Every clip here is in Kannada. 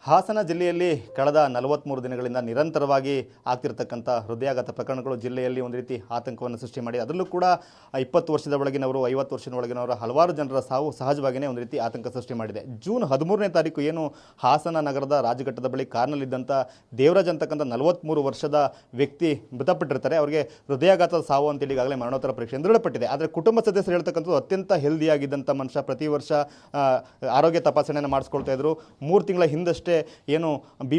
ಹಾಸನ ಜಿಲ್ಲೆಯಲ್ಲಿ ಕಳೆದ 43 ದಿನಗಳಿಂದ ನಿರಂತರವಾಗಿ ಆಗ್ತಿರತಕ್ಕಂಥ ಹೃದಯಾಘಾತ ಪ್ರಕರಣಗಳು ಜಿಲ್ಲೆಯಲ್ಲಿ ಒಂದು ರೀತಿ ಆತಂಕವನ್ನು ಸೃಷ್ಟಿ ಮಾಡಿ ಅದರಲ್ಲೂ ಕೂಡ 20 ವರ್ಷದ ಒಳಗಿನವರು 50 ವರ್ಷದ ಒಳಗಿನವರು ಹಲವಾರು ಜನರ ಸಾವು ಸಹಜವಾಗಿಯೇ ಒಂದು ರೀತಿ ಆತಂಕ ಸೃಷ್ಟಿ ಮಾಡಿದೆ. ಜೂನ್ 13ನೇ ತಾರೀಕು ಏನು ಹಾಸನ ನಗರದ ರಾಜಘಟ್ಟದ ಬಳಿ ಕಾರ್ನಲ್ಲಿದ್ದಂಥ ದೇವರಾಜ್ ಅಂತಕ್ಕಂಥ 43 ವರ್ಷದ ವ್ಯಕ್ತಿ ಮೃತಪಟ್ಟಿರ್ತಾರೆ. ಅವರಿಗೆ ಹೃದಯಾಘಾತದ ಸಾವು ಅಂತೇಳಿ ಈಗಾಗಲೇ ಮರಣೋತ್ತರ ಪರೀಕ್ಷೆ ದೃಢಪಟ್ಟಿದೆ. ಆದರೆ ಕುಟುಂಬ ಸದಸ್ಯರು ಹೇಳ್ತಕ್ಕಂಥದ್ದು ಅತ್ಯಂತ ಹೆಲ್ದಿಯಾಗಿದ್ದಂಥ ಮನುಷ್ಯ, ಪ್ರತಿ ವರ್ಷ ಆರೋಗ್ಯ ತಪಾಸಣೆಯನ್ನು ಮಾಡಿಸ್ಕೊಳ್ತಾ ಇದ್ರು. 3 ತಿಂಗಳ ಹಿಂದಷ್ಟೇ ಏನು ಬಿ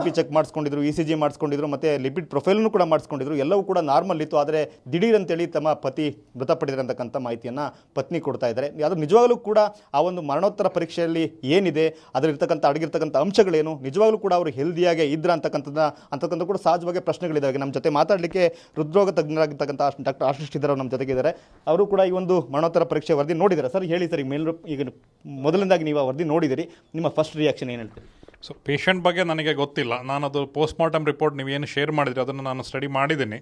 ಪಿ ಚೆಕ್ ಮಾಡಿಸ್ಕೊಂಡಿದ್ರು, ECG ಮಾಡಿಸ್ಕೊಂಡಿದ್ರು, ಮತ್ತು ಲಿಪಿಡ್ ಪ್ರೊಫೈಲನ್ನು ಕೂಡ ಮಾಡಿಸ್ಕೊಂಡಿದ್ರು. ಎಲ್ಲವೂ ಕೂಡ ನಾರ್ಮಲ್ ಇತ್ತು. ಆದರೆ ದಿಢೀರ್ ಅಂತೇಳಿ ತಮ್ಮ ಪತಿ ಮೃತಪಟ್ಟಿದ್ದಾರೆ ಅಂತಕ್ಕಂಥ ಮಾಹಿತಿಯನ್ನು ಪತ್ನಿ ಕೊಡ್ತಾ ಇದ್ದಾರೆ. ಅದು ನಿಜವಾಗಲೂ ಕೂಡ ಆ ಒಂದು ಮರಣೋತ್ತರ ಪರೀಕ್ಷೆಯಲ್ಲಿ ಏನಿದೆ, ಅದರಲ್ಲಿರ್ತಕ್ಕಂಥ ಅಡಗಿರ್ತಕ್ಕಂಥ ಅಂಶಗಳೇನು, ನಿಜವಾಗಲೂ ಕೂಡ ಅವರು ಹೆಲ್ದಿಯಾಗೇ ಇದ್ರ ಅಂತಕ್ಕಂಥ ಕೂಡ ಸಹಜವಾಗಿ ಪ್ರಶ್ನೆಗಳಿದ್ದಾವೆ. ನಮ್ಮ ಜೊತೆ ಮಾತಾಡಲಿಕ್ಕೆ ಹೃದ್ರೋಗ ತಜ್ಞರಾಗಿರ್ತಕ್ಕಂಥ ಡಾಕ್ಟರ್ ಆಶೀಶ್ ಇದ್ದಾರೆ, ನಮ್ಮ ಜೊತೆಗಿದ್ದಾರೆ. ಅವರು ಕೂಡ ಈ ಒಂದು ಮರಣೋತ್ತರ ಪರೀಕ್ಷೆ ವರದಿ ನೋಡಿದ್ದಾರೆ. ಸರ್ ಹೇಳಿ ಸರ್, ಈಗ ಮೊದಲನೇದಾಗಿ ನೀವು ಆ ವರದಿ ನೋಡಿದಿರಿ, ನಿಮ್ಮ ಫಸ್ಟ್ ರಿಯಾಕ್ಷನ್ ಏನು ಹೇಳ್ತೀರಿ? ಸೊ ಪೇಷಂಟ್ ಬಗ್ಗೆ ನನಗೆ ಗೊತ್ತಿಲ್ಲ. ನಾನು ಅದು ಪೋಸ್ಟ್ಮಾರ್ಟಮ್ ರಿಪೋರ್ಟ್ ನೀವೇನು ಶೇರ್ ಮಾಡಿದ್ರಿ ಅದನ್ನು ನಾನು ಸ್ಟಡಿ ಮಾಡಿದ್ದೀನಿ.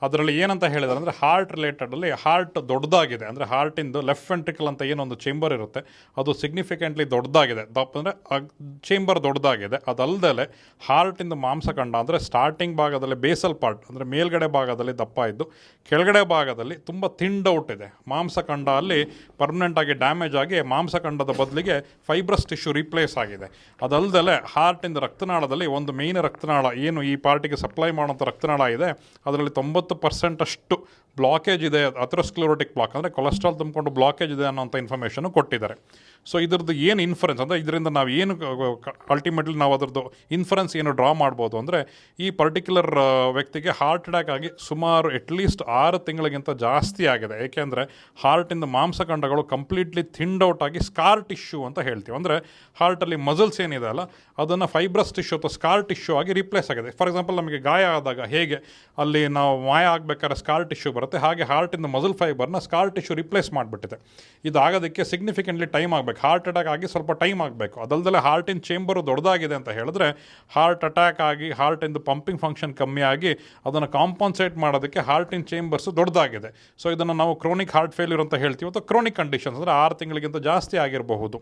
ಅದರಲ್ಲಿ ಏನಂತ ಹೇಳಿದ್ರೆ ಅಂದರೆ ಹಾರ್ಟ್ ರಿಲೇಟೆಡಲ್ಲಿ ಹಾರ್ಟ್ ದೊಡ್ಡದಾಗಿದೆ. ಅಂದರೆ ಹಾರ್ಟಿಂದು ಲೆಫ್ಟ್ ವೆಂಟ್ರಿಕಲ್ ಅಂತ ಏನೊಂದು ಚೇಂಬರ್ ಇರುತ್ತೆ ಅದು ಸಿಗ್ನಿಫಿಕೆಂಟ್ಲಿ ದೊಡ್ಡದಾಗಿದೆ. ಅಂದರೆ ಚೇಂಬರ್ ದೊಡ್ಡದಾಗಿದೆ. ಅದಲ್ಲದೆ ಹಾರ್ಟಿಂದು ಮಾಂಸಖಂಡ ಅಂದರೆ ಸ್ಟಾರ್ಟಿಂಗ್ ಭಾಗದಲ್ಲಿ ಬೇಸಲ್ ಪಾರ್ಟ್ ಅಂದರೆ ಮೇಲ್ಗಡೆ ಭಾಗದಲ್ಲಿ ದಪ್ಪ ಇದ್ದು ಕೆಳಗಡೆ ಭಾಗದಲ್ಲಿ ತುಂಬ ಥಿನ್ಡ್ ಔಟ್ ಇದೆ. ಮಾಂಸಖಂಡ ಅಲ್ಲಿ ಪರ್ಮನೆಂಟಾಗಿ ಡ್ಯಾಮೇಜ್ ಆಗಿ ಮಾಂಸಖಂಡದ ಬದಲಿಗೆ ಫೈಬ್ರಸ್ ಟಿಶ್ಯೂ ರೀಪ್ಲೇಸ್ ಆಗಿದೆ. ಅದಲ್ಲದೆ ಹಾರ್ಟಿಂದ ರಕ್ತನಾಳದಲ್ಲಿ ಒಂದು ಮೇನ್ ರಕ್ತನಾಳ ಏನು ಈ ಪಾರ್ಟಿಗೆ ಸಪ್ಲೈ ಮಾಡುವಂಥ ರಕ್ತನಾಳ ಇದೆ, ಅದರಲ್ಲಿ 90% ಅಷ್ಟು ಬ್ಲಾಕೇಜ್ ಇದೆ. ಅಥೆರೋಸ್ಕ್ಲೆರೋಟಿಕ್ ಬ್ಲಾಕ್ ಅಂದರೆ ಕೊಲೆಸ್ಟ್ರಾಲ್ ತುಂಬಿಕೊಂಡು ಬ್ಲಾಕೇಜ್ ಇದೆ ಅನ್ನೋಂಥ ಇನ್ಫಾರ್ಮೇಷನ್ ಕೊಟ್ಟಿದ್ದಾರೆ. ಸೊ ಇದ್ರದ್ದು ಏನು ಇನ್ಫರೆನ್ಸ್ ಅಂದರೆ ಇದರಿಂದ ನಾವು ಏನು ಅಲ್ಟಿಮೇಟ್ಲಿ ನಾವು ಅದರದ್ದು ಇನ್ಫರೆನ್ಸ್ ಏನು ಡ್ರಾ ಮಾಡ್ಬೋದು ಅಂದರೆ ಈ ಪರ್ಟಿಕ್ಯುಲರ್ ವ್ಯಕ್ತಿಗೆ ಹಾರ್ಟ್ ಅಟ್ಯಾಕ್ ಆಗಿ ಸುಮಾರು ಅಟ್ಲೀಸ್ಟ್ 6 ತಿಂಗಳಿಗಿಂತ ಜಾಸ್ತಿ ಆಗಿದೆ. ಏಕೆಂದರೆ ಹಾರ್ಟಿಂದ ಮಾಂಸಖಂಡಗಳು ಕಂಪ್ಲೀಟ್ಲಿ ಥಿನ್ಡ್ ಔಟ್ ಆಗಿ ಸ್ಕಾರ್ ಟಿಶ್ಯೂ ಅಂತ ಹೇಳ್ತೀವಿ. ಅಂದರೆ ಹಾರ್ಟಲ್ಲಿ ಮಸಲ್ಸ್ ಏನಿದೆ ಅಲ್ಲ ಅದನ್ನು ಫೈಬ್ರಸ್ ಟಿಶ್ಯೂ ಅಥವಾ ಸ್ಕಾರ್ ಟಿಶ್ಯೂ ಆಗಿ ರಿಪ್ಲೇಸ್ ಆಗಿದೆ. ಫಾರ್ ಎಕ್ಸಾಂಪಲ್ ನಮಗೆ ಗಾಯ ಆದಾಗ ಹೇಗೆ ಅಲ್ಲಿ ನಾವು ಮಾಯ ಆಗಬೇಕಾದ್ರೆ ಸ್ಕಾರ್ ಟಿಶ್ಯೂ ಬರುತ್ತೆ, ಹಾಗೆ ಹಾರ್ಟಿಂದ ಮಸಲ್ ಫೈಬರ್ನ ಸ್ಕಾರ್ ಟಿಶ್ಯೂ ರಿಪ್ಲೇಸ್ ಮಾಡಿಬಿಟ್ಟಿದೆ. ಇದಾಗೋದಕ್ಕೆ ಸಿಗ್ನಿಫಿಕೆಂಟ್ಲಿ ಟೈಮ್ ಆಗಬೇಕು. ಹಾರ್ಟ್ ಅಟ್ಯಾಕ್ ಆಗಿ ಸ್ವಲ್ಪ ಟೈಮ್ ಆಗಬೇಕು. ಅದಲ್ಲದೆ ಹಾರ್ಟಿನ ಚೇಂಬರು ದೊಡ್ಡದಾಗಿದೆ ಅಂತ ಹೇಳಿದ್ರೆ ಹಾರ್ಟ್ ಅಟ್ಯಾಕ್ ಆಗಿ ಹಾರ್ಟಿಂದ ಪಂಪಿಂಗ್ ಫಂಕ್ಷನ್ ಕಮ್ಮಿ ಆಗಿ ಅದನ್ನು ಕಾಂಪನ್ಸೇಟ್ ಮಾಡೋದಕ್ಕೆ ಹಾರ್ಟಿನ ಚೇಂಬರ್ಸು ದೊಡ್ಡದಾಗಿದೆ. ಸೊ ಇದನ್ನು ನಾವು ಕ್ರೋನಿಕ್ ಹಾರ್ಟ್ ಫೇಲ್ಯೂರ್ ಅಂತ ಹೇಳ್ತೀವಿ ಅಥವಾ ಕ್ರೋನಿಕ್ ಕಂಡೀಷನ್ಸ್ ಅಂದರೆ 6 ತಿಂಗಳಿಗಿಂತ ಜಾಸ್ತಿ ಆಗಿರಬಹುದು.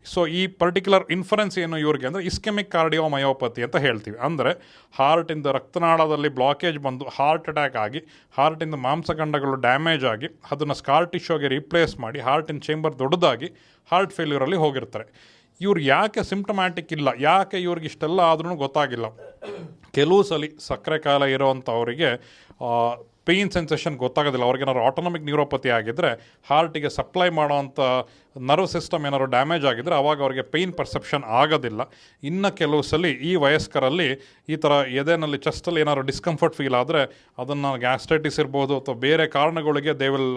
ಸೊ ಈ ಪರ್ಟಿಕ್ಯುಲರ್ ಇನ್ಫರೆನ್ಸ್ ಏನು ಇವ್ರಿಗೆ ಅಂದರೆ ಇಸ್ಕೆಮಿಕ್ ಕಾರ್ಡಿಯೋಮಯೋಪತಿ ಅಂತ ಹೇಳ್ತೀವಿ. ಅಂದರೆ ಹಾರ್ಟಿಂದ ರಕ್ತನಾಳದಲ್ಲಿ ಬ್ಲಾಕೇಜ್ ಬಂದು ಹಾರ್ಟ್ ಅಟ್ಯಾಕ್ ಆಗಿ ಹಾರ್ಟಿಂದ ಮಾಂಸಖಂಡಗಳು ಡ್ಯಾಮೇಜ್ ಆಗಿ ಅದನ್ನು ಸ್ಕಾರ್ ಟಿಶ್ಯೂಗೆ ರೀಪ್ಲೇಸ್ ಮಾಡಿ ಹಾರ್ಟಿನ ಚೇಂಬರ್ ದೊಡ್ಡದಾಗಿ ಹಾರ್ಟ್ ಫೇಲ್ಯೂರಲ್ಲಿ ಹೋಗಿರ್ತಾರೆ. ಇವ್ರು ಯಾಕೆ ಸಿಂಪ್ಟಮ್ಯಾಟಿಕ್ ಇಲ್ಲ, ಯಾಕೆ ಇವ್ರಿಗೆ ಇಷ್ಟೆಲ್ಲ ಆದ್ರೂ ಗೊತ್ತಾಗಿಲ್ಲ. ಕೆಲವು ಸಲ ಸಕ್ಕರೆ ಕಾಯಿಲೆ ಇರೋವಂಥವರಿಗೆ ಪೇಯ್ನ್ ಸೆನ್ಸೇಷನ್ ಗೊತ್ತಾಗೋದಿಲ್ಲ. ಅವ್ರಿಗೇನಾದ್ರು ಆಟೋನಮಿಕ್ ನ್ಯೂರೋಪತಿ ಆಗಿದ್ದರೆ ಹಾರ್ಟಿಗೆ ಸಪ್ಲೈ ಮಾಡೋವಂಥ ನರ್ವ್ ಸಿಸ್ಟಮ್ ಏನಾದ್ರು ಡ್ಯಾಮೇಜ್ ಆಗಿದ್ದರೆ ಆವಾಗ ಅವರಿಗೆ ಪೇಯ್ನ್ ಪರ್ಸೆಪ್ಷನ್ ಆಗೋದಿಲ್ಲ. ಇನ್ನು ಕೆಲವು ಸಲ ಈ ವಯಸ್ಕರಲ್ಲಿ ಈ ಥರ ಎದೆನಲ್ಲಿ ಚೆಸ್ಟಲ್ಲಿ ಏನಾದ್ರು ಡಿಸ್ಕಂಫರ್ಟ್ ಫೀಲ್ ಆದರೆ ಅದನ್ನು ಗ್ಯಾಸ್ಟ್ರೈಟಿಸ್ ಇರ್ಬೋದು ಅಥವಾ ಬೇರೆ ಕಾರಣಗಳಿಗೆ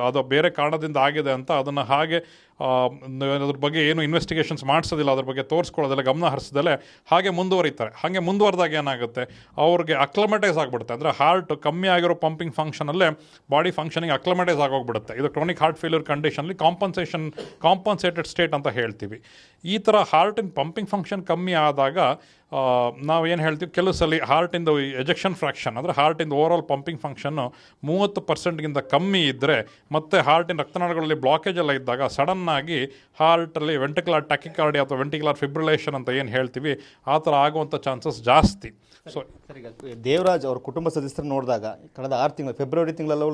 ಅದು ಬೇರೆ ಕಾರಣದಿಂದ ಆಗಿದೆ ಅಂತ ಅದನ್ನು ಹಾಗೆ ಅದ್ರ ಬಗ್ಗೆ ಏನು ಇನ್ವೆಸ್ಟಿಗೇಷನ್ಸ್ ಮಾಡಿಸೋದಿಲ್ಲ, ಅದ್ರ ಬಗ್ಗೆ ತೋರಿಸ್ಕೊಳ್ಳೋದಿಲ್ಲ, ಗಮನ ಹರಿಸೋದಲ್ಲೇ ಹಾಗೆ ಮುಂದುವರಿತಾರೆ. ಹಾಗೆ ಮುಂದುವರೆದಾಗ ಏನಾಗುತ್ತೆ ಅವ್ರಿಗೆ ಅಕ್ಲಮೆಟೈಸ್ ಆಗಿಬಿಡುತ್ತೆ. ಅಂದರೆ ಹಾರ್ಟ್ ಕಮ್ಮಿ ಆಗಿರೋ ಪಂಪಿಂಗ್ ಫಂಕ್ಷನಲ್ಲೇ ಬಾಡಿ ಫಂಕ್ಷನಿಂಗ್ ಅಕ್ಲಮೆಟೈಸ್ ಆಗೋಗ್ಬಿಡುತ್ತೆ. ಇದು ಕ್ರಾನಿಕ್ ಹಾರ್ಟ್ ಫೇಲ್ಯೂರ್ ಕಂಡೀಷನಲ್ಲಿ ಕಾಂಪನ್ಸೇಟೆಡ್ ಸ್ಟೇಟ್ ಅಂತ ಹೇಳ್ತೀವಿ. ಈ ಥರ ಹಾರ್ಟಿನ ಪಂಪಿಂಗ್ ಫಂಕ್ಷನ್ ಕಮ್ಮಿ ಆದಾಗ ನಾವು ಏನು ಹೇಳ್ತೀವಿ, ಕೆಲವು ಸಲ ಹಾರ್ಟಿಂದ ಎಜೆಕ್ಷನ್ ಫ್ರ್ಯಾಕ್ಷನ್ ಅಂದರೆ ಹಾರ್ಟಿಂದ ಓವರಾಲ್ ಪಂಪಿಂಗ್ ಫಂಕ್ಷನ್ನು 30%ಗಿಂತ ಕಮ್ಮಿ ಇದ್ದರೆ ಮತ್ತು ಹಾರ್ಟಿನ ರಕ್ತನಾಳಗಳಲ್ಲಿ ಬ್ಲಾಕೇಜ್ ಎಲ್ಲ ಇದ್ದಾಗ ಸಡನ್ನಾಗಿ ಹಾರ್ಟಲ್ಲಿ ವೆಂಟಿಕ್ಯುಲರ್ ಟ್ಯಾಕಿಕಾರ್ಡಿ ಅಥವಾ ವೆಂಟಿಕ್ಯುಲರ್ ಫಿಬ್ರಿಲೇಷನ್ ಅಂತ ಏನು ಹೇಳ್ತೀವಿ ಆ ಥರ ಆಗುವಂಥ ಚಾನ್ಸಸ್ ಜಾಸ್ತಿ. ಸೊ ದೇವರಾಜ್ ಅವ್ರ ಕುಟುಂಬ ಸದಸ್ಯರು ನೋಡಿದಾಗ ಕಳೆದ 6 ತಿಂಗಳು ಫೆಬ್ರವರಿ ತಿಂಗಳಲ್ಲೂ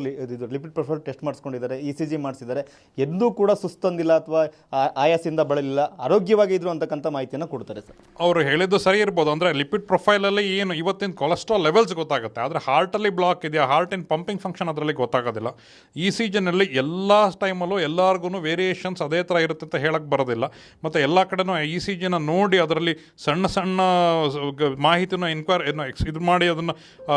ಲಿಪಿಡ್ ಪ್ರೊಫೈಲ್ ಟೆಸ್ಟ್ ಮಾಡಿಸ್ಕೊಂಡಿದ್ದಾರೆ, ECG ಮಾಡಿಸಿದ್ದಾರೆ, ಎಂದೂ ಕೂಡ ಸುಸ್ತಂದಿಲ್ಲ ಅಥವಾ ಆಯಾಸದಿಂದ ಬಳಲಿಲ್ಲ, ಆರೋಗ್ಯವಾಗಿ ಇದ್ರು ಅಂತಕ್ಕಂಥ ಮಾಹಿತಿಯನ್ನು ಕೊಡ್ತಾರೆ. ಸರ್ ಅವರು ಹೇಳಿದ್ದು ಸರಿ ಇರ್ಬೋದು. ಅಂದರೆ ಲಿಪಿಡ್ ಪ್ರೊಫೈಲಲ್ಲಿ ಏನು ಇವತ್ತಿನ ಕೊಲೆಸ್ಟ್ರಾಲ್ ಲೆವೆಲ್ಸ್ ಗೊತ್ತಾಗುತ್ತೆ, ಆದರೆ ಹಾರ್ಟಲ್ಲಿ ಬ್ಲಾಕ್ ಇದೆಯಾ, ಹಾರ್ಟಿನ ಪಂಪಿಂಗ್ ಫಂಕ್ಷನ್ ಅದರಲ್ಲಿ ಗೊತ್ತಾಗೋದಿಲ್ಲ. ECGನಲ್ಲಿ ಎಲ್ಲ ಟೈಮಲ್ಲೂ ಎಲ್ಲರಿಗೂ ವೇರಿಯೇಷನ್ಸ್ ಅದೇ ಥರ ಇರುತ್ತೆ ಅಂತ ಹೇಳಕ್ಕೆ ಬರೋದಿಲ್ಲ. ಮತ್ತು ಎಲ್ಲ ಕಡೆನೂ ECGನ ನೋಡಿ ಅದರಲ್ಲಿ ಸಣ್ಣ ಸಣ್ಣ ಮಾಹಿತಿನೂ ಇದು ಮಾಡಿ ಅದನ್ನು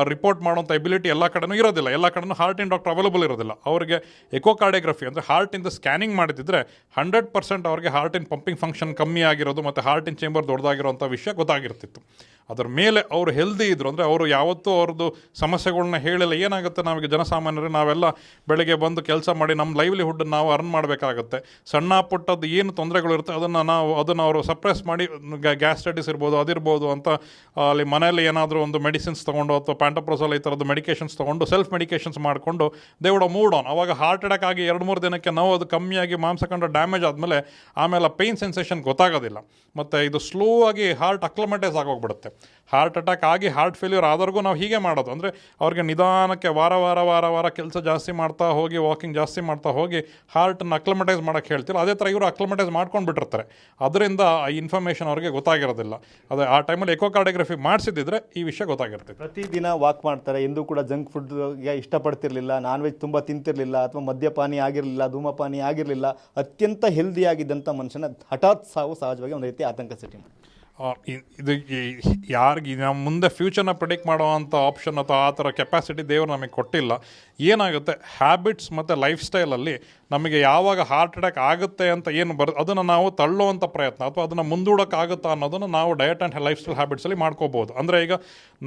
ರಿಪೋರ್ಟ್ ಮಾಡುವಂಥ ಎಬಿಲಿಟಿ ಎಲ್ಲ ಕಡೆನೂ ಇರೋದಿಲ್ಲ. ಎಲ್ಲ ಕಡೆನೂ ಹಾರ್ಟಿನ ಡಾಕ್ಟರ್ ಅವೈಲಬಲ್ ಇರೋದಿಲ್ಲ. ಅವರಿಗೆ ಎಕೋಕಾರ್ಡಿಯೋಗ್ರಫಿ ಅಂದರೆ ಹಾರ್ಟಿಂದ ಸ್ಕ್ಯಾನಿಂಗ್ ಮಾಡಿದ್ರೆ 100% ಅವ್ರಿಗೆ ಹಾರ್ಟಿನ ಪಂಪಿಂಗ್ ಫಂಕ್ಷನ್ ಕಮ್ಮಿ ಆಗಿರೋದು ಮತ್ತು ಹಾರ್ಟಿನ ಚೇಂಬರ್ ದೊಡ್ಡದಾಗಿರೋಂಥ ವಿಷಯ ಗೊತ್ತಾಗಿರ್ತಿತ್ತು. ಅದರ ಮೇಲೆ ಅವರು ಹೆಲ್ದಿ ಇದ್ರು ಅಂದರೆ ಅವರು ಯಾವತ್ತೂ ಅವ್ರದ್ದು ಸಮಸ್ಯೆಗಳನ್ನ ಹೇಳಿಲ್ಲ. ಏನಾಗುತ್ತೆ, ನಾವೀಗ ಜನಸಾಮಾನ್ಯರು ನಾವೆಲ್ಲ ಬೆಳಗ್ಗೆ ಬಂದು ಕೆಲಸ ಮಾಡಿ ನಮ್ಮ ಲೈವ್ಲಿಹುಡ್ ನಾವು ಅರ್ನ್ ಮಾಡಬೇಕಾಗತ್ತೆ. ಸಣ್ಣ ಪುಟ್ಟದ್ದು ಏನು ತೊಂದರೆಗಳಿರುತ್ತೆ ಅದನ್ನು ಅವರು ಸಪ್ರೆಸ್ ಮಾಡಿ ಗ್ಯಾಸ್ಟ್ರೈಟಿಸ್ ಇರ್ಬೋದು ಅದಿರ್ಬೋದು ಅಂತ ಅಲ್ಲಿ ಮನೆಯಲ್ಲಿ ಏನಾದರೂ ಒಂದು ಮೆಡಿಸಿನ್ಸ್ ತೊಗೊಂಡು ಅಥವಾ ಪ್ಯಾಂಟೋಪ್ರೋಸಲ್ ಈ ಥರದ್ದು ಮೆಡಿಕೇಷನ್ಸ್ ತೊಗೊಂಡು ಸೆಲ್ಫ್ ಮೆಡಿಕೇಷನ್ಸ್ ಮಾಡಿಕೊಂಡು ದೇ ವುಡ್ ಮೂಡ್ ಆನ್. ಅವಾಗ ಹಾರ್ಟ್ ಅಟ್ಯಾಕ್ ಆಗಿ 2-3 ದಿನಕ್ಕೆ ನೋವು ಅದು ಕಮ್ಮಿಯಾಗಿ ಮಾಂಸಖಂಡ ಡ್ಯಾಮೇಜ್ ಆದಮೇಲೆ ಆಮೇಲೆ ಪೇಯ್ನ್ ಸೆನ್ಸೇಷನ್ ಗೊತ್ತಾಗೋದಿಲ್ಲ. ಮತ್ತು ಇದು ಸ್ಲೋ ಆಗಿ ಹಾರ್ಟ್ ಅಕ್ಲಮಟೈಸ್ ಆಗೋಗ್ಬಿಡುತ್ತೆ. ಹಾರ್ಟ್ ಅಟ್ಯಾಕ್ ಆಗಿ ಹಾರ್ಟ್ ಫೇಲ್ಯೂರ್ ಆದವ್ರಿಗೂ ನಾವು ಹೀಗೆ ಮಾಡೋದು. ಅಂದರೆ ಅವ್ರಿಗೆ ನಿಧಾನಕ್ಕೆ ವಾರ ಕೆಲಸ ಜಾಸ್ತಿ ಮಾಡ್ತಾ ಹೋಗಿ ವಾಕಿಂಗ್ ಜಾಸ್ತಿ ಮಾಡ್ತಾ ಹೋಗಿ ಹಾರ್ಟನ್ನು ಅಕ್ಲಮಟೈಸ್ ಮಾಡೋಕ್ಕೆ ಹೇಳ್ತೀವಿ. ಅದೇ ಥರ ಇವರು ಅಕ್ಲಮಟೈಸ್ ಮಾಡ್ಕೊಂಡು ಬಿಟ್ಟಿರ್ತಾರೆ. ಅದರಿಂದ ಆ ಇನ್ಫಾರ್ಮೇಷನ್ ಅವ್ರಿಗೆ ಗೊತ್ತಾಗಿರೋದಿಲ್ಲ. ಅದೇ ಆ ಟೈಮಲ್ಲಿ ಎಕೋಕಾರ್ಡಿಯೋಗ್ರಫಿ ಮಾಡಿಸಿದ್ರೆ ಈ ವಿಷಯ ಗೊತ್ತಾಗಿರ್ತದೆ. ಪ್ರತಿದಿನ ವಾಕ್ ಮಾಡ್ತಾರೆ, ಎಂದೂ ಕೂಡ ಜಂಕ್ ಫುಡ್ಗೆ ಇಷ್ಟಪಡ್ತಿರ್ಲಿಲ್ಲ, ನಾನ್ ವೆಜ್ ತುಂಬ ತಿಂತಿರಲಿಲ್ಲ, ಅಥವಾ ಮದ್ಯಪಾನಿ ಆಗಿರಲಿಲ್ಲ, ಧೂಮಪಾನಿ ಆಗಿರಲಿಲ್ಲ, ಅತ್ಯಂತ ಹೆಲ್ದಿ ಆಗಿದ್ದಂಥ ಮನುಷ್ಯನ ಹಠಾತ್ ಸಾವು ಸಹಜವಾಗಿ ಒಂದು ರೀತಿ ಆತಂಕ ಸೃಷ್ಟಿ ಮಾಡಿ. ಇದು ಯಾರಿಗೆ ನಮ್ಮ ಮುಂದೆ ಫ್ಯೂಚರ್ನ ಪ್ರಿಡಿಕ್ಟ್ ಮಾಡೋವಂಥ ಆಪ್ಷನ್ ಅಥವಾ ಆ ಥರ ಕೆಪಾಸಿಟಿ ದೇವರು ನಮಗೆ ಕೊಟ್ಟಿಲ್ಲ. ಏನಾಗುತ್ತೆ, ಹ್ಯಾಬಿಟ್ಸ್ ಮತ್ತು ಲೈಫ್ ಸ್ಟೈಲಲ್ಲಿ ನಮಗೆ ಯಾವಾಗ ಹಾರ್ಟ್ ಅಟ್ಯಾಕ್ ಆಗುತ್ತೆ ಅಂತ ಏನು ಅದನ್ನು ನಾವು ತಳ್ಳುವಂಥ ಪ್ರಯತ್ನ ಅಥವಾ ಅದನ್ನು ಮುಂದೂಡೋಕ್ಕಾಗುತ್ತಾ ಅನ್ನೋದನ್ನು ನಾವು ಡಯಟ್ ಆ್ಯಂಡ್ ಲೈಫ್ ಸ್ಟೈಲ್ ಹ್ಯಾಬಿಟ್ಸಲ್ಲಿ ಮಾಡ್ಕೋಬೋದು. ಅಂದರೆ ಈಗ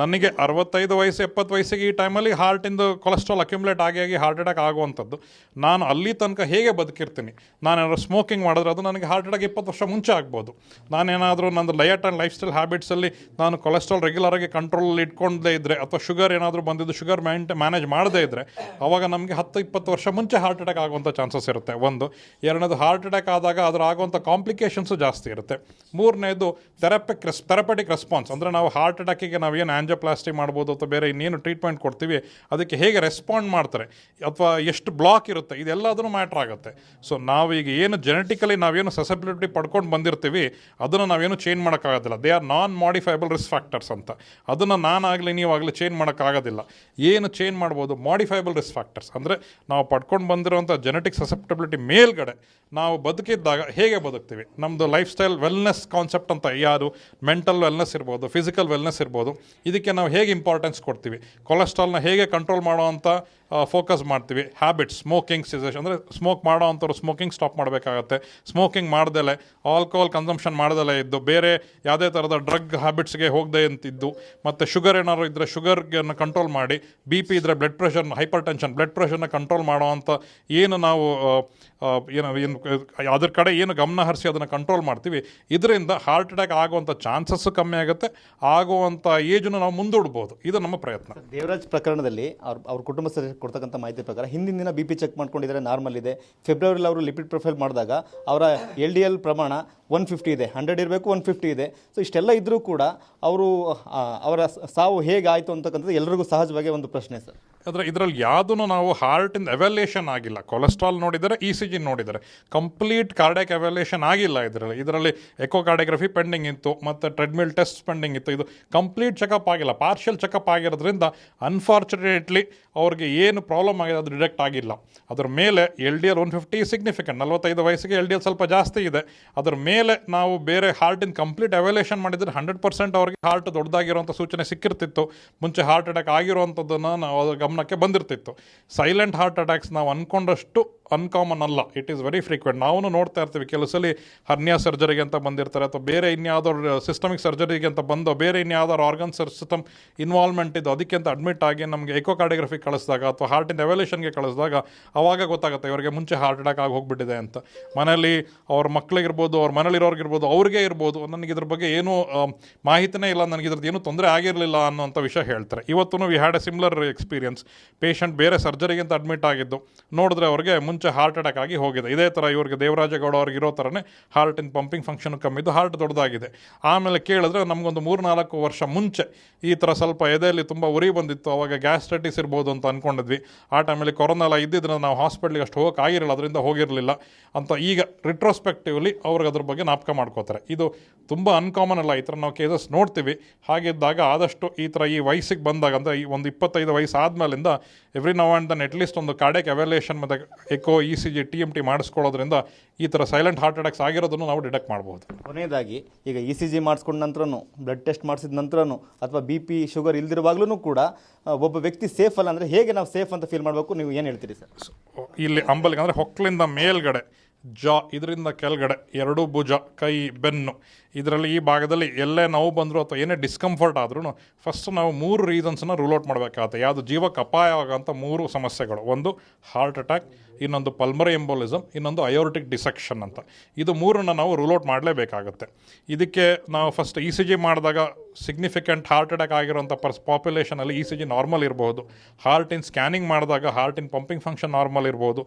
ನನಗೆ 65 ವಯಸ್ಸು 70 ವಯಸ್ಸಿಗೆ ಈ ಟೈಮಲ್ಲಿ ಹಾರ್ಟಿಂದು ಕೊಲೆಸ್ಟ್ರಾಲ್ ಅಕ್ಯುಮುಲೇಟ್ ಆಗಿ ಹಾರ್ಟ್ ಅಟ್ಯಾಕ್ ಆಗುವಂಥದ್ದು. ನಾನು ಅಲ್ಲಿ ತನಕ ಹೇಗೆ ಬದುಕಿರ್ತೀನಿ? ನಾನೇನಾದ್ರು ಸ್ಮೋಕಿಂಗ್ ಮಾಡಿದ್ರೆ ಅದು ನನಗೆ ಹಾರ್ಟ್ ಅಟ್ಯಾಕ್ 20 ವರ್ಷ ಮುಂಚೆ ಆಗ್ಬೋದು. ನಾನೇನಾದರೂ ನಂದು ಡಯಟ್ ಆ್ಯಂಡ್ ಲೈಫ್ ಸ್ಟೈಲ್ ಹ್ಯಾಬಿಟ್ಸಲ್ಲಿ ನಾನು ಕೊಲೆಸ್ಟ್ರಾಲ್ ರೆಗ್ಯುಲರಾಗಿ ಕಂಟ್ರೋಲ್ ಇಟ್ಕೊಂಡೇ ಇದ್ದರೆ ಅಥವಾ ಶುಗರ್ ಏನಾದರೂ ಬಂದಿದ್ದು ಶುಗರ್ ಮ್ಯಾನೇಜ್ ಮಾಡದೇ ಇದ್ದರೆ ಅವಾಗ ನಮಗೆ 10-20 ವರ್ಷ ಮುಂಚೆ ಹಾರ್ಟ್ ಅಟ್ಯಾಕ್ ಆಗುವಂಥ ಚಾನ್ಸಸ್ ಇರುತ್ತೆ. ಒಂದು. ಎರಡನೇದು, ಹಾರ್ಟ್ ಅಟ್ಯಾಕ್ ಆದಾಗ ಅದರ ಆಗುವಂಥ ಕಾಂಪ್ಲಿಕೇಶನ್ಸು ಜಾಸ್ತಿ ಇರುತ್ತೆ. ಮೂರನೇದು, ಥೆರಪಟಿಕ್ ರೆಸ್ಪಾನ್ಸ್. ಅಂದರೆ ನಾವು ಹಾರ್ಟ್ ಅಟ್ಯಾಕಿಗೆ ನಾವೇನು ಆಂಜಿಯೋಪ್ಲಾಸ್ಟಿ ಮಾಡ್ಬೋದು ಅಥವಾ ಬೇರೆ ಇನ್ನೇನು ಟ್ರೀಟ್ಮೆಂಟ್ ಕೊಡ್ತೀವಿ ಅದಕ್ಕೆ ಹೇಗೆ ರೆಸ್ಪಾಂಡ್ ಮಾಡ್ತಾರೆ ಅಥವಾ ಎಷ್ಟು ಬ್ಲಾಕ್ ಇರುತ್ತೆ, ಇದೆಲ್ಲದೂ ಮ್ಯಾಟ್ರ್ ಆಗುತ್ತೆ. ಸೊ ನಾವೀಗ ಏನು ಜೆನೆಟಿಕಲಿ ನಾವೇನು ಸೆಸೆಬಿಲಿಟಿ ಪಡ್ಕೊಂಡು ಬಂದಿರ್ತೀವಿ ಅದನ್ನು ನಾವೇನು ಚೇಂಜ್ ಮಾಡೋಕ್ಕಾಗೋದಿಲ್ಲ. They are non modifiable risk factors ಅಂತ. ಅದನ್ನು ನಾನಾಗಲಿ ನೀವಾಗಲಿ ಚೇಂಜ್ ಮಾಡೋಕ್ಕಾಗೋದಿಲ್ಲ. ಏನು ಚೇಂಜ್ ಮಾಡ್ಬೋದು? Modifiable risk factors. ಅಂದರೆ ನಾವು ಪಡ್ಕೊಂಡು ಬಂದಿರೋಂಥ ಜೆನೆಟಿಕ್ ಸಸೆಪ್ಟಬಿಲಿಟಿ ಮೇಲ್ಗಡೆ ನಾವು ಬದುಕಿದ್ದಾಗ ಹೇಗೆ ಬದುಕ್ತೀವಿ, ನಮ್ಮದು ಲೈಫ್ ಸ್ಟೈಲ್ ವೆಲ್ನೆಸ್ ಕಾನ್ಸೆಪ್ಟ್ ಅಂತ ಯಾರು ಮೆಂಟಲ್ ವೆಲ್ನೆಸ್ ಇರ್ಬೋದು, ಫಿಸಿಕಲ್ ವೆಲ್ನೆಸ್ ಇರ್ಬೋದು, ಇದಕ್ಕೆ ನಾವು ಹೇಗೆ ಇಂಪಾರ್ಟೆನ್ಸ್ ಕೊಡ್ತೀವಿ, ಕೊಲೆಸ್ಟ್ರಾಲ್ನ ಹೇಗೆ ಕಂಟ್ರೋಲ್ ಮಾಡೋವಂಥ ಫೋಕಸ್ ಮಾಡ್ತೀವಿ. ಹ್ಯಾಬಿಟ್ಸ್, ಸ್ಮೋಕಿಂಗ್ ಸಿಸೇಷನ್ ಅಂದರೆ ಸ್ಮೋಕ್ ಮಾಡೋ ಅಂಥವ್ರು ಸ್ಮೋಕಿಂಗ್ ಸ್ಟಾಪ್ ಮಾಡಬೇಕಾಗತ್ತೆ. ಸ್ಮೋಕಿಂಗ್ ಮಾಡ್ದಲೇ, ಆಲ್ಕೋಹಾಲ್ ಕನ್ಸಂಪ್ಷನ್ ಮಾಡ್ದಲೇ ಇದ್ದು, ಬೇರೆ ಯಾವುದೇ ಥರದ ಡ್ರಗ್ ಹ್ಯಾಬಿಟ್ಸ್ಗೆ ಹೋಗದೆ ಅಂತಿದ್ದು, ಮತ್ತು ಶುಗರ್ ಏನಾದ್ರು ಇದ್ದರೆ ಶುಗರ್ನ ಕಂಟ್ರೋಲ್ ಮಾಡಿ, ಬಿ ಪಿ ಇದ್ದರೆ ಬ್ಲಡ್ ಪ್ರೆಷರ್ನ, ಹೈಪರ್ ಟೆನ್ಷನ್ ಬ್ಲಡ್ ಪ್ರೆಷರ್ನ ಕಂಟ್ರೋಲ್ ಮಾಡೋವಂಥ ಏನು ನಾವು ಏನು ಅದ್ರ ಕಡೆ ಏನು ಗಮನ ಹರಿಸಿ ಅದನ್ನು ಕಂಟ್ರೋಲ್ ಮಾಡ್ತೀವಿ. ಇದರಿಂದ ಹಾರ್ಟ್ ಅಟ್ಯಾಕ್ ಆಗುವಂಥ ಚಾನ್ಸಸ್ಸು ಕಮ್ಮಿ ಆಗುತ್ತೆ, ಆಗುವಂಥ ಏಜನ್ನು ನಾವು ಮುಂದೂಡ್ಬೋದು. ಇದು ನಮ್ಮ ಪ್ರಯತ್ನ. ದೇವರಾಜ್ ಪ್ರಕರಣದಲ್ಲಿ ಅವ್ರ ಕುಟುಂಬ ಸದಸ್ಯರು ಕೊಡ್ತಕ್ಕಂಥ ಮಾಹಿತಿ ಪ್ರಕಾರ ಹಿಂದಿನ ದಿನ ಬಿ ಪಿ ಚೆಕ್ ಮಾಡ್ಕೊಂಡಿದ್ದಾರೆ, ನಾರ್ಮಲ್ ಇದೆ. ಫೆಬ್ರವರಿಲಿ ಅವರು ಲಿಪಿಡ್ ಪ್ರೊಫೈಲ್ ಮಾಡಿದಾಗ ಅವರ LDL ಪ್ರಮಾಣ 150 ಇದೆ, 100 ಇರಬೇಕು, 150 ಇದೆ. ಸೊ ಇಷ್ಟೆಲ್ಲ ಇದ್ದರೂ ಕೂಡ ಅವರ ಸಾವು ಹೇಗಾಯಿತು ಅಂತಕ್ಕಂಥದ್ದು ಎಲ್ಲರಿಗೂ ಸಹಜವಾಗಿ ಒಂದು ಪ್ರಶ್ನೆ ಸರ್. ಆದರೆ ಇದರಲ್ಲಿ ಯಾವುದೂ ನಾವು ಹಾರ್ಟಿಂದ ಎವ್ಯಾಲ್ಯೂಯೇಷನ್ ಆಗಿಲ್ಲ. ಕೊಲೆಸ್ಟ್ರಾಲ್ ನೋಡಿದರೆ, ECG ನೋಡಿದರೆ, ಕಂಪ್ಲೀಟ್ ಕಾರ್ಡಿಯಾಕ್ ಎವ್ಯಾಲ್ಯೂಯೇಷನ್ ಆಗಿಲ್ಲ. ಇದರಲ್ಲಿ ಎಕೋಕಾರ್ಡಿಯೋಗ್ರಫಿ ಪೆಂಡಿಂಗ್ ಇತ್ತು ಮತ್ತು ಟ್ರೆಡ್ಮಿಲ್ ಟೆಸ್ಟ್ ಪೆಂಡಿಂಗ್ ಇತ್ತು. ಇದು ಕಂಪ್ಲೀಟ್ ಚೆಕಪ್ ಆಗಿಲ್ಲ, ಪಾರ್ಷಿಯಲ್ ಚೆಕಪ್ ಆಗಿರೋದ್ರಿಂದ ಅನ್ಫಾರ್ಚುನೇಟ್ಲಿ ಅವ್ರಿಗೆ ಏನು ಪ್ರಾಬ್ಲಮ್ ಆಗಿದೆ ಅದು ಡಿಟೆಕ್ಟ್ ಆಗಿಲ್ಲ. ಅದರ ಮೇಲೆ LDL 150 ಸಿಗ್ನಿಫಿಕೆಂಟ್, 45 ವಯಸ್ಸಿಗೆ LDL ಸ್ವಲ್ಪ ಜಾಸ್ತಿ ಇದೆ. ಅದರ ಮೇಲೆ ನಾವು ಬೇರೆ ಹಾರ್ಟಿನ ಕಂಪ್ಲೀಟ್ ಎವ್ಯಾಲ್ಯೂಯೇಷನ್ ಮಾಡಿದರೆ 100% ಅವ್ರಿಗೆ ಹಾರ್ಟ್ ದೊಡ್ಡದಾಗಿರುವಂಥ ಸೂಚನೆ ಸಿಕ್ಕಿರ್ತಿತ್ತು. ಮುಂಚೆ ಹಾರ್ಟ್ ಅಟ್ಯಾಕ್ ಆಗಿರುವಂಥದ್ದನ್ನು ನಾವು ಅದರ ಗಮನಕ್ಕೆ ಬಂದಿರ್ತಿತ್ತು. ಸೈಲೆಂಟ್ ಹಾರ್ಟ್ ಅಟ್ಯಾಕ್ಸ್ ನಾವು ಅಂದ್ಕೊಂಡಷ್ಟು ಅನ್ಕಾಮನ್ ಅಲ್ಲ, ಇಟ್ ಈಸ್ ವೆರಿ ಫ್ರೀಕ್ವೆಂಟ್. ನಾವು ನೋಡ್ತಾ ಇರ್ತೀವಿ, ಕೆಲವು ಸಲ ಹರ್ನಿಯಾ ಸರ್ಜರಿಗೆ ಅಂತ ಬಂದಿರ್ತಾರೆ ಅಥವಾ ಬೇರೆ ಇನ್ಯಾವುದಾದ್ರು ಸಿಸ್ಟಮಿಕ್ ಸರ್ಜರಿಗೆ ಅಂತ ಬಂದು ಬೇರೆ ಇನ್ಯಾವುದಾದ್ರು ಆರ್ಗನ್ ಸಿಸ್ಟಮ್ ಇನ್ವಾಲ್ವ್ಮೆಂಟ್ ಇದು ಅದಕ್ಕೆ ಅಂತ ಅಡ್ಮಿಟ್ ಆಗಿ ನಮಗೆ ಎಕೋಕಾರ್ಡಿಯೋಗ್ರಫಿ ಕಳಿಸಿದಾಗ ಅಥವಾ ಹಾರ್ಟಿನ ಎವ್ಯಾಲ್ಯೂಷನ್ಗೆ ಕಳಿಸಿದಾಗ ಅವಾಗ ಗೊತ್ತಾಗುತ್ತೆ ಇವರಿಗೆ ಮುಂಚೆ ಹಾರ್ಟ್ ಅಟ್ಯಾಕ್ ಆಗಿ ಹೋಗ್ಬಿಟ್ಟಿದೆ ಅಂತ. ಮನೇಲಿ ಅವ್ರ ಮಕ್ಕಳಿಗಿರ್ಬೋದು, ಅವ್ರ ಮನೇಲಿರೋರ್ಗಿರ್ಬೋದು, ಅವ್ರಿಗೆ ಇರ್ಬೋದು, ನನಗೆ ಇದ್ರ ಬಗ್ಗೆ ಏನೂ ಮಾಹಿತಿನೇ ಇಲ್ಲ, ನನಗೆ ಇದ್ರದ್ದು ಏನೂ ತೊಂದರೆ ಆಗಿರಲಿಲ್ಲ ಅನ್ನೋಂಥ ವಿಷಯ ಹೇಳ್ತಾರೆ. ಇವತ್ತು we had A similar experience. Patient ಬೇರೆ ಸರ್ಜರಿಗೆ ಅಂತ ಅಡ್ಮಿಟ್ ಆಗಿದ್ದು, ನೋಡಿದ್ರೆ ಅವ್ರಿಗೆ ಮುಂಚೆ ಹಾರ್ಟ್ ಅಟ್ಯಾಕ್ ಆಗಿ ಹೋಗಿದೆ. ಇದೇ ಥರ ಇವ್ರಿಗೆ ದೇವರಾಜೇಗೌಡ ಅವ್ರಿಗೆ ಇರೋ ಥರನೇ ಹಾರ್ಟಿನ ಪಂಪಿಂಗ್ ಫಂಕ್ಷನ್ ಕಮ್ಮಿದ್ದು, ಹಾರ್ಟ್ ದೊಡ್ಡದಾಗಿದೆ. ಆಮೇಲೆ ಕೇಳಿದ್ರೆ ನಮಗೊಂದು 3-4 ವರ್ಷ ಮುಂಚೆ ಈ ಥರ ಸ್ವಲ್ಪ ಎದೆಯಲ್ಲಿ ತುಂಬ ಉರಿ ಬಂದಿತ್ತು, ಅವಾಗ ಗ್ಯಾಸ್ಟ್ರೈಟಿಸ್ ಇರ್ಬೋದು ಅಂತ ಅಂದ್ಕೊಂಡಿದ್ವಿ. ಆ ಟೈಮಲ್ಲಿ ಕೊರೋನಾ ಎಲ್ಲ ಇದ್ದಿದ್ದರಿಂದ ನಾವು ಹಾಸ್ಪಿಟ್ಲಿಗೆ ಅಷ್ಟು ಹೋಗೋಕ್ಕಾಗಿರಲಿಲ್ಲ, ಅದರಿಂದ ಹೋಗಿರಲಿಲ್ಲ ಅಂತ ಈಗ ರಿಟ್ರೋಸ್ಪೆಕ್ಟಿವ್ಲಿ ಅವ್ರಿಗೆ ಅದ್ರ ಬಗ್ಗೆ ಜ್ಞಾಪಕ ಮಾಡ್ಕೋತಾರೆ. ಇದು ತುಂಬ ಅನ್ಕಾಮನ್ ಅಲ್ಲ, ಈ ಥರ ನಾವು ಕೇಸಸ್ ನೋಡ್ತೀವಿ. ಹಾಗಿದ್ದಾಗ ಆದಷ್ಟು ಈ ಥರ ಈ ವಯಸ್ಸಿಗೆ ಬಂದಾಗ, ಅಂದರೆ ಈ ಒಂದು 25 ವಯಸ್ಸು ಆದಮೇಲಿಂದ every now and then at least ಒಂದು ಕಾರ್ಡಿಯಾಕ್ ಎವ್ಯಾಲ್ಯೂಯೇಷನ್ ಮತ್ತು ಎಕೋ, ECG, TMT ಮಾಡಿಸ್ಕೊಳ್ಳೋದ್ರಿಂದ ಈ ಥರ ಸೈಲೆಂಟ್ ಹಾರ್ಟ್ ಅಟ್ಯಾಕ್ಸ್ ಆಗಿರೋದನ್ನು ನಾವು ಡಿಟೆಕ್ಟ್ ಮಾಡ್ಬೋದು. ಕೊನೆಯದಾಗಿ ಈಗ ECG ಮಾಡಿಸ್ಕೊಂಡ ನಂತರನೂ, ಬ್ಲಡ್ ಟೆಸ್ಟ್ ಮಾಡಿಸಿದ ನಂತರನೂ ಅಥವಾ BP ಶುಗರ್ ಇಲ್ದಿರುವಾಗ್ಲೂ ಕೂಡ ಒಬ್ಬ ವ್ಯಕ್ತಿ ಸೇಫ್ ಅಲ್ಲ ಅಂದರೆ ಹೇಗೆ ನಾವು ಸೇಫ್ ಅಂತ ಫೀಲ್ ಮಾಡಬೇಕು, ನೀವು ಏನು ಹೇಳ್ತೀರಿ ಸರ್? ಇಲ್ಲಿ ಅಂಬಲಿಗೆ ಅಂದರೆ ಹೊಕ್ಕಳಿಂದ ಮೇಲ್ಗಡೆ ಜಾ, ಇದರಿಂದ ಕೆಳಗಡೆ ಎರಡೂ ಭುಜ, ಕೈ, ಬೆನ್ನು, ಇದರಲ್ಲಿ ಈ ಭಾಗದಲ್ಲಿ ಎಲ್ಲೇ ನೋವು ಬಂದರೂ ಅಥವಾ ಏನೇ ಡಿಸ್ಕಂಫರ್ಟ್ ಆದ್ರೂ ಫಸ್ಟ್ ನಾವು 3 ರೀಸನ್ಸನ್ನು ರೂಲ್ ಔಟ್ ಮಾಡಬೇಕಾಗುತ್ತೆ. ಯಾವುದು ಜೀವಕ್ಕೆ ಅಪಾಯ ಆಗೋಂಥ 3 ಸಮಸ್ಯೆಗಳು. ಒಂದು ಹಾರ್ಟ್ ಅಟ್ಯಾಕ್, ಇನ್ನೊಂದು ಪಲ್ಮರಿ ಎಂಬೋಲಿಸಮ್, ಇನ್ನೊಂದು ಅಯೋರ್ಟಿಕ್ ಡಿಸೆಕ್ಷನ್ ಅಂತ. ಇದು 3ನ್ನು ನಾವು ರೂಲ್ ಔಟ್ ಮಾಡಲೇಬೇಕಾಗುತ್ತೆ. ಇದಕ್ಕೆ ನಾವು ಫಸ್ಟ್ ಇ ಸಿ ಜಿ ಮಾಡಿದಾಗ ಸಿಗ್ನಿಫಿಕೆಂಟ್ ಹಾರ್ಟ್ ಅಟ್ಯಾಕ್ ಆಗಿರೋಂಥ ಪಾಪ್ಯುಲೇಷನಲ್ಲಿ ಇ ಸಿ ಜಿ ನಾರ್ಮಲ್ ಇರ್ಬೋದು. ಹಾರ್ಟಿನ ಸ್ಕ್ಯಾನಿಂಗ್ ಮಾಡಿದಾಗ ಹಾರ್ಟಿನ ಪಂಪಿಂಗ್ ಫಂಕ್ಷನ್ ನಾರ್ಮಲ್ ಇರ್ಬೋದು.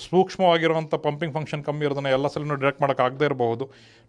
ಸೂಕ್ಷ್ಮವಾಗಿರುವಂಥ ಪಂಪಿಂಗ್ ಫಂಕ್ಷನ್ ಕಮ್ಮಿ ಇರೋದನ್ನು ಎಲ್ಲ ಸಲೂ ಡಿಟೆಕ್ಟ್ ಮಾಡೋಕ್ಕಾಗದೇ ಇರಬಹುದು.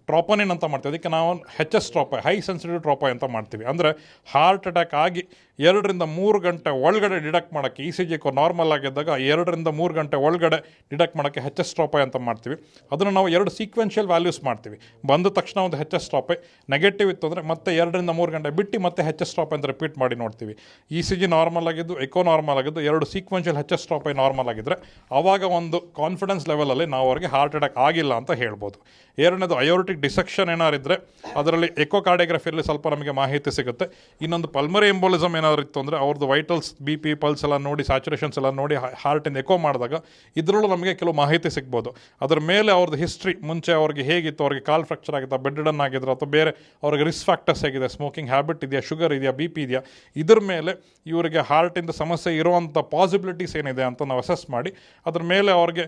ಟ್ರೋಪೋನಿನ್ ಅಂತ ಮಾಡ್ತೀವಿ, ಅದಕ್ಕೆ ನಾವು HS ಟ್ರೋಪೈ, ಹೈ ಸೆನ್ಸಿಟಿವ್ ಟ್ರೋಪೈ ಅಂತ ಮಾಡ್ತೀವಿ. ಅಂದರೆ ಹಾರ್ಟ್ ಅಟ್ಯಾಕ್ ಆಗಿ 2 ರಿಂದ 3 ಗಂಟೆ ಒಳಗಡೆ ಡಿಟೆಕ್ಟ್ ಮಾಡೋಕ್ಕೆ, ಇ ಸಿ ಜಿ ನಾರ್ಮಲ್ ಆಗಿದ್ದಾಗ 2 ರಿಂದ 3 ಗಂಟೆ ಒಳಗಡೆ ಡಿಟೆಕ್ಟ್ ಮಾಡೋಕ್ಕೆ HS ಟ್ರೋಪೈ ಅಂತ ಮಾಡ್ತೀವಿ. ಅದನ್ನು ನಾವು 2 ಸೀಕ್ವೆನ್ಷಿಯಲ್ ವ್ಯಾಲ್ಯೂಸ್ ಮಾಡ್ತೀವಿ. ಬಂದ ತಕ್ಷಣ ಒಂದು HS ಟ್ರೋಪೈ, ನೆಗೆಟಿವ್ ಇತ್ತು ಅಂದರೆ ಮತ್ತೆ 2 ರಿಂದ 3 ಗಂಟೆ ಬಿಟ್ಟು ಮತ್ತೆ HS ಟ್ರೋಪೈ ಅಂತ ರಿಪೀಟ್ ಮಾಡಿ ನೋಡ್ತೀವಿ. ಇ ಸಿ ಜಿ ನಾರ್ಮಲ್ ಆಗಿದ್ದು, ಎಕೋ ನಾರ್ಮಲ್ ಆಗಿದ್ದು, 2 ಸೀಕ್ವೆನ್ಷಿಯಲ್ HS ಟ್ರೋಪೈ ನಾರ್ಮಲ್ ಆಗಿದ್ದರೆ ಆವಾಗ ಒಂದು ಕಾನ್ಫಿಡೆನ್ಸ್ ಲೆವೆಲಲ್ಲಿ ನಾವು ಅವ್ರಿಗೆ ಹಾರ್ಟ್ ಅಟ್ಯಾಕ್ ಆಗಿಲ್ಲ ಅಂತ ಹೇಳ್ಬೋದು. ಎರಡನೇದು ಅಯೋರ್ಟಿಕ್ ಡಿಸೆಕ್ಷನ್ ಏನಾರಿದ್ರೆ ಅದರಲ್ಲಿ ಎಕೋಕಾರ್ಡಿಯೋಗ್ರಫಿಯಲ್ಲಿ ಸ್ವಲ್ಪ ನಮಗೆ ಮಾಹಿತಿ ಸಿಗುತ್ತೆ. ಇನ್ನೊಂದು ಪಲ್ಮರಿ ಎಂಬೋಲಿಸಮ್ ಏನಾದ್ರು ಇತ್ತು ಅಂದರೆ ಅವ್ರದ್ದು ವೈಟಲ್ಸ್, BP, ಪಲ್ಸ್ ಎಲ್ಲ ನೋಡಿ, ಸ್ಯಾಚುರೇಷನ್ಸ್ ಎಲ್ಲ ನೋಡಿ ಹಾರ್ಟಿಂದ ಎಕೋ ಮಾಡಿದಾಗ ಇದರಲ್ಲೂ ನಮಗೆ ಕೆಲವು ಮಾಹಿತಿ ಸಿಗ್ಬೋದು. ಅದ್ರ ಮೇಲೆ ಅವ್ರದ್ದು ಹಿಸ್ಟ್ರಿ, ಮುಂಚೆ ಅವ್ರಿಗೆ ಹೇಗಿತ್ತು, ಅವ್ರಿಗೆ ಕಾಲ್ ಫ್ರಾಕ್ಚರ್ ಆಗಿತ್ತು, ಬೆಡ್ ರಿಡನ್ ಆಗಿದ್ರು, ಅಥವಾ ಬೇರೆ ಅವ್ರಿಗೆ ರಿಸ್ಕ್ ಫ್ಯಾಕ್ಟರ್ಸ್ ಹೇಗಿದೆ, ಸ್ಮೋಕಿಂಗ್ ಹ್ಯಾಬಿಟ್ ಇದೆಯಾ, ಶುಗರ್ ಇದೆಯಾ, BP ಇದೆಯಾ, ಇದ್ರ ಮೇಲೆ ಇವರಿಗೆ ಹಾರ್ಟಿಂದ ಸಮಸ್ಯೆ ಇರುವಂಥ ಪಾಸಿಬಿಲಿಟೀಸ್ ಏನಿದೆ ಅಂತ ನಾವು ಅಸೆಸ್ ಮಾಡಿ ಅದ್ರ ಮೇಲೆ ಅವ್ರಿಗೆ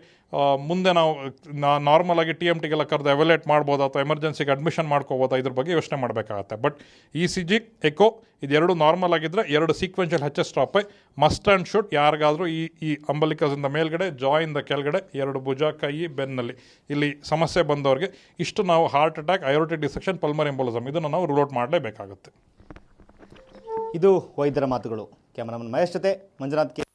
ಮುಂದೆ ನಾವು ನಾರ್ಮಲ್ ಆಗಿ TMT ಕರೆದು ಎವ್ಯಾಲ್ಯೂಯೇಟ್ ಮಾಡ್ಬೋದಾ ಅಥವಾ ಎಮರ್ಜೆನ್ಸಿಗೆ ಅಡ್ಮಿಷನ್ ಮಾಡ್ಕೋಬೋದಾ, ಇದ್ರ ಬಗ್ಗೆ ಯೋಚನೆ ಮಾಡಬೇಕಾಗತ್ತೆ. But E C G, echo ಇದೆರಡು ನಾರ್ಮಲ್ ಆಗಿದ್ದರೆ 2 sequential HS trop I must and should ಯಾರಿಗಾದರೂ ಈ ಅಂಬಲಿಕಸಿಂದ ಮೇಲ್ಗಡೆ, ಜಾಯಿಂದ ಕೆಳಗಡೆ, 2 ಭುಜ, ಕೈ, ಬೆನ್ನಲ್ಲಿ ಇಲ್ಲಿ ಸಮಸ್ಯೆ ಬಂದವ್ರಿಗೆ ಇಷ್ಟು ನಾವು heart attack, aortic dissection, pulmonary embolism ಇದನ್ನು ನಾವು ರೂಲ್ ಔಟ್ ಮಾಡಲೇಬೇಕಾಗುತ್ತೆ. ಇದು ವೈದ್ಯರ ಮಾತುಗಳು. ಕ್ಯಾಮರಾಮನ್ ಮಹೇಶ್ ಜೊತೆ ಮಂಜುನಾಥ್ ಕೆ.